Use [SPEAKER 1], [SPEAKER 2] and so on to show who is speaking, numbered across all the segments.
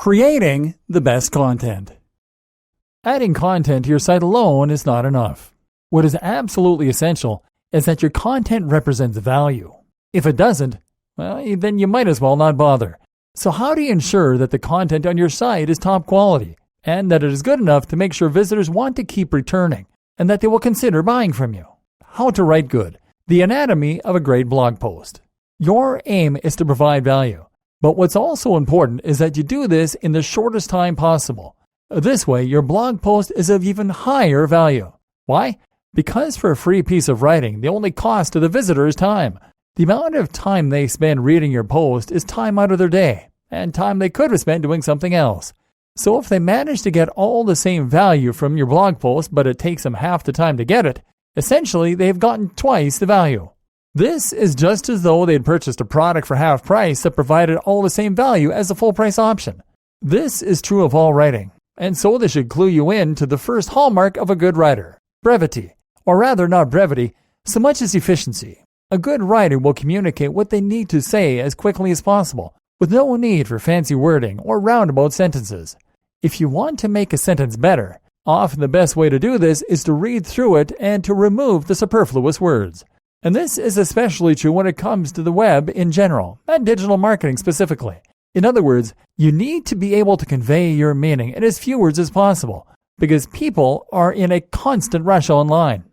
[SPEAKER 1] Creating the best content. Adding content to your site alone is not enough. What is absolutely essential is that your content represents value. If it doesn't, well, then you might as well not bother. So how do you ensure that the content on your site is top quality and that it is good enough to make sure visitors want to keep returning and that they will consider buying from you? How to write good. The anatomy of a great blog post. Your aim is to provide value. But what's also important is that you do this in the shortest time possible. This way, your blog post is of even higher value. Why? Because for a free piece of writing, the only cost to the visitor is time. The amount of time they spend reading your post is time out of their day, and time they could have spent doing something else. So if they manage to get all the same value from your blog post, but it takes them half the time to get it, essentially they've gotten twice the value. This is just as though they had purchased a product for half price that provided all the same value as the full price option. This is true of all writing, and so this should clue you in to the first hallmark of a good writer: brevity. Or rather, not brevity, so much as efficiency. A good writer will communicate what they need to say as quickly as possible, with no need for fancy wording or roundabout sentences. If you want to make a sentence better, often the best way to do this is to read through it and to remove the superfluous words. And this is especially true when it comes to the web in general, and digital marketing specifically. In other words, you need to be able to convey your meaning in as few words as possible, because people are in a constant rush online,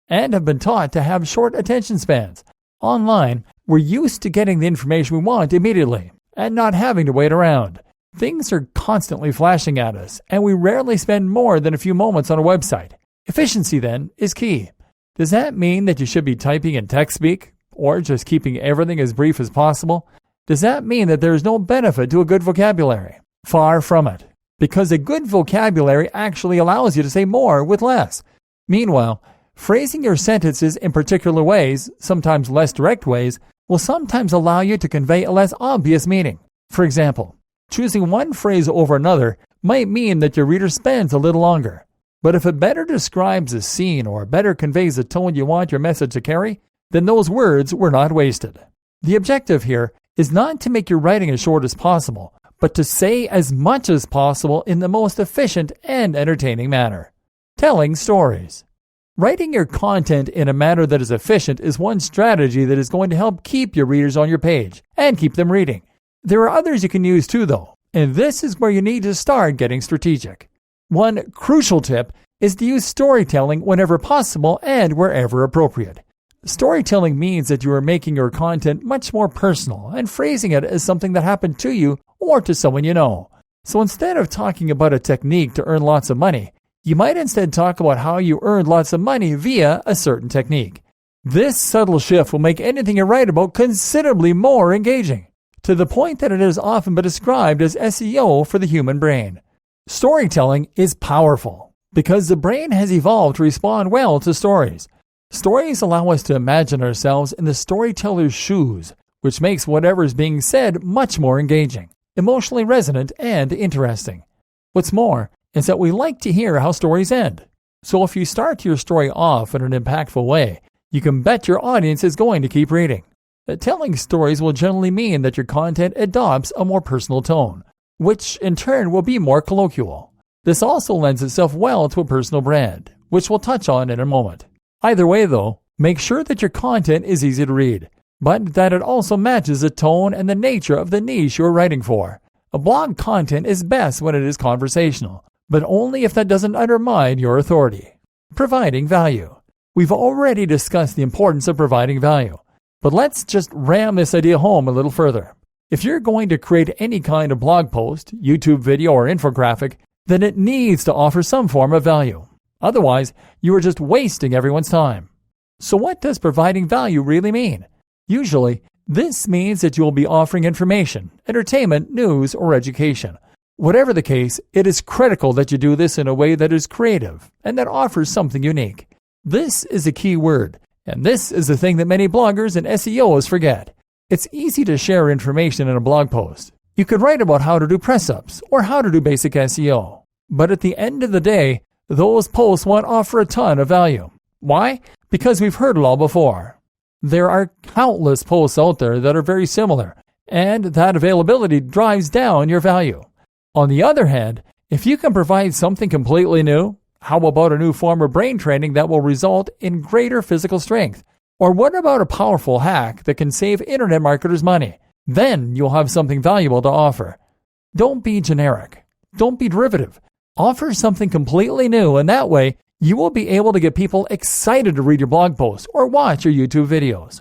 [SPEAKER 1] and have been taught to have short attention spans. Online, we're used to getting the information we want immediately, and not having to wait around. Things are constantly flashing at us, and we rarely spend more than a few moments on a website. Efficiency, then, is key. Does that mean that you should be typing in text speak, or just keeping everything as brief as possible? Does that mean that there is no benefit to a good vocabulary? Far from it, because a good vocabulary actually allows you to say more with less. Meanwhile, phrasing your sentences in particular ways, sometimes less direct ways, will sometimes allow you to convey a less obvious meaning. For example, choosing one phrase over another might mean that your reader spends a little longer. But if it better describes a scene or better conveys the tone you want your message to carry, then those words were not wasted. The objective here is not to make your writing as short as possible, but to say as much as possible in the most efficient and entertaining manner. Telling stories. Writing your content in a manner that is efficient is one strategy that is going to help keep your readers on your page and keep them reading. There are others you can use too, though, and this is where you need to start getting strategic. One crucial tip is to use storytelling whenever possible and wherever appropriate. Storytelling means that you are making your content much more personal and phrasing it as something that happened to you or to someone you know. So instead of talking about a technique to earn lots of money, you might instead talk about how you earned lots of money via a certain technique. This subtle shift will make anything you write about considerably more engaging, to the point that it has often been described as SEO for the human brain. Storytelling is powerful because the brain has evolved to respond well to stories. Stories allow us to imagine ourselves in the storyteller's shoes, which makes whatever is being said much more engaging, emotionally resonant, and interesting. What's more is that we like to hear how stories end. So if you start your story off in an impactful way, you can bet your audience is going to keep reading. Telling stories will generally mean that your content adopts a more personal tone, which in turn will be more colloquial. This also lends itself well to a personal brand, which we'll touch on in a moment. Either way though, make sure that your content is easy to read, but that it also matches the tone and the nature of the niche you're writing for. A blog content is best when it is conversational, but only if that doesn't undermine your authority. Providing value. We've already discussed the importance of providing value, but let's just ram this idea home a little further. If you're going to create any kind of blog post, YouTube video, or infographic, then it needs to offer some form of value. Otherwise, you are just wasting everyone's time. So what does providing value really mean? Usually, this means that you will be offering information, entertainment, news, or education. Whatever the case, it is critical that you do this in a way that is creative and that offers something unique. This is a key word, and this is the thing that many bloggers and SEOs forget. It's easy to share information in a blog post. You could write about how to do press-ups or how to do basic SEO. But at the end of the day, those posts won't offer a ton of value. Why? Because we've heard it all before. There are countless posts out there that are very similar, and that availability drives down your value. On the other hand, if you can provide something completely new, how about a new form of brain training that will result in greater physical strength? Or what about a powerful hack that can save internet marketers money? Then you'll have something valuable to offer. Don't be generic. Don't be derivative. Offer something completely new, and that way you will be able to get people excited to read your blog posts or watch your YouTube videos.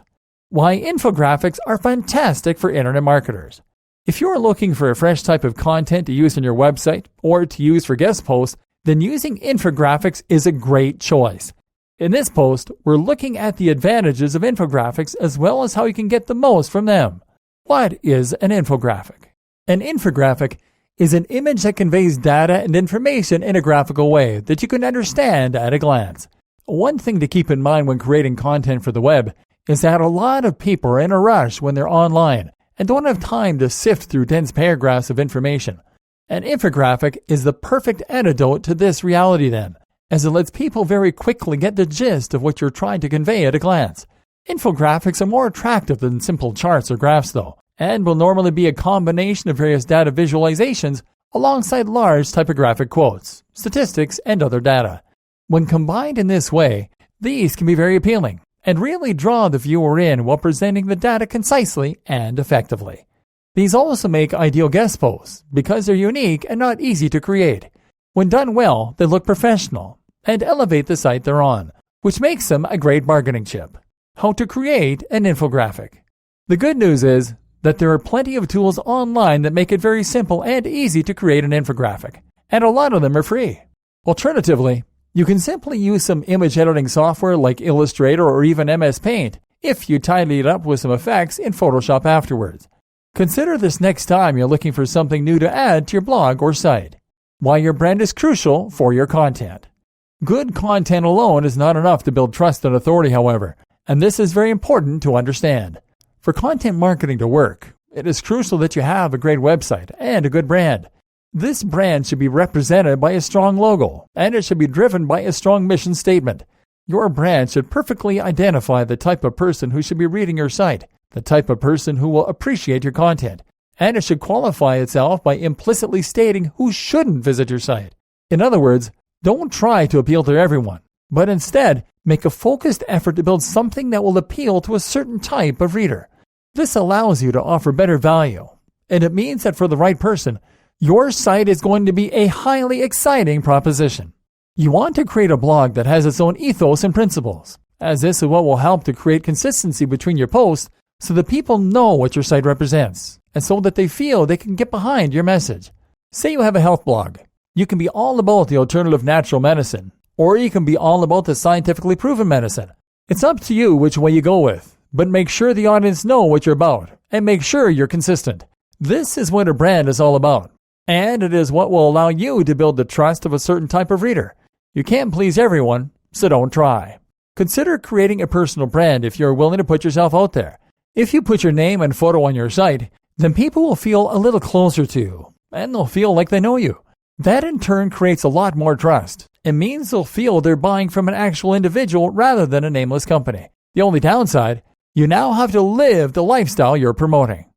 [SPEAKER 1] Why infographics are fantastic for internet marketers. If you're looking for a fresh type of content to use on your website or to use for guest posts, then using infographics is a great choice. In this post, we're looking at the advantages of infographics as well as how you can get the most from them. What is an infographic? An infographic is an image that conveys data and information in a graphical way that you can understand at a glance. One thing to keep in mind when creating content for the web is that a lot of people are in a rush when they're online and don't have time to sift through dense paragraphs of information. An infographic is the perfect antidote to this reality then, as it lets people very quickly get the gist of what you're trying to convey at a glance. Infographics are more attractive than simple charts or graphs though, and will normally be a combination of various data visualizations alongside large typographic quotes, statistics, and other data. When combined in this way, these can be very appealing and really draw the viewer in while presenting the data concisely and effectively. These also make ideal guest posts because they're unique and not easy to create. When done well, they look professional and elevate the site they're on, which makes them a great bargaining chip. How to create an infographic. The good news is that there are plenty of tools online that make it very simple and easy to create an infographic, and a lot of them are free. Alternatively, you can simply use some image editing software like Illustrator or even MS Paint if you tidy it up with some effects in Photoshop afterwards. Consider this next time you're looking for something new to add to your blog or site. Why your brand is crucial for your content. Good content alone is not enough to build trust and authority, however, and this is very important to understand. For content marketing to work, it is crucial that you have a great website and a good brand. This brand should be represented by a strong logo, and it should be driven by a strong mission statement. Your brand should perfectly identify the type of person who should be reading your site, the type of person who will appreciate your content, and it should qualify itself by implicitly stating who shouldn't visit your site. In other words, don't try to appeal to everyone, but instead make a focused effort to build something that will appeal to a certain type of reader. This allows you to offer better value, and it means that for the right person, your site is going to be a highly exciting proposition. You want to create a blog that has its own ethos and principles, as this is what will help to create consistency between your posts so that people know what your site represents, and so that they feel they can get behind your message. Say you have a health blog. You can be all about the alternative natural medicine, or you can be all about the scientifically proven medicine. It's up to you which way you go with, but make sure the audience know what you're about, and make sure you're consistent. This is what a brand is all about, and it is what will allow you to build the trust of a certain type of reader. You can't please everyone, so don't try. Consider creating a personal brand if you're willing to put yourself out there. If you put your name and photo on your site, then people will feel a little closer to you, and they'll feel like they know you. That in turn creates a lot more trust. It means they'll feel they're buying from an actual individual rather than a nameless company. The only downside, you now have to live the lifestyle you're promoting.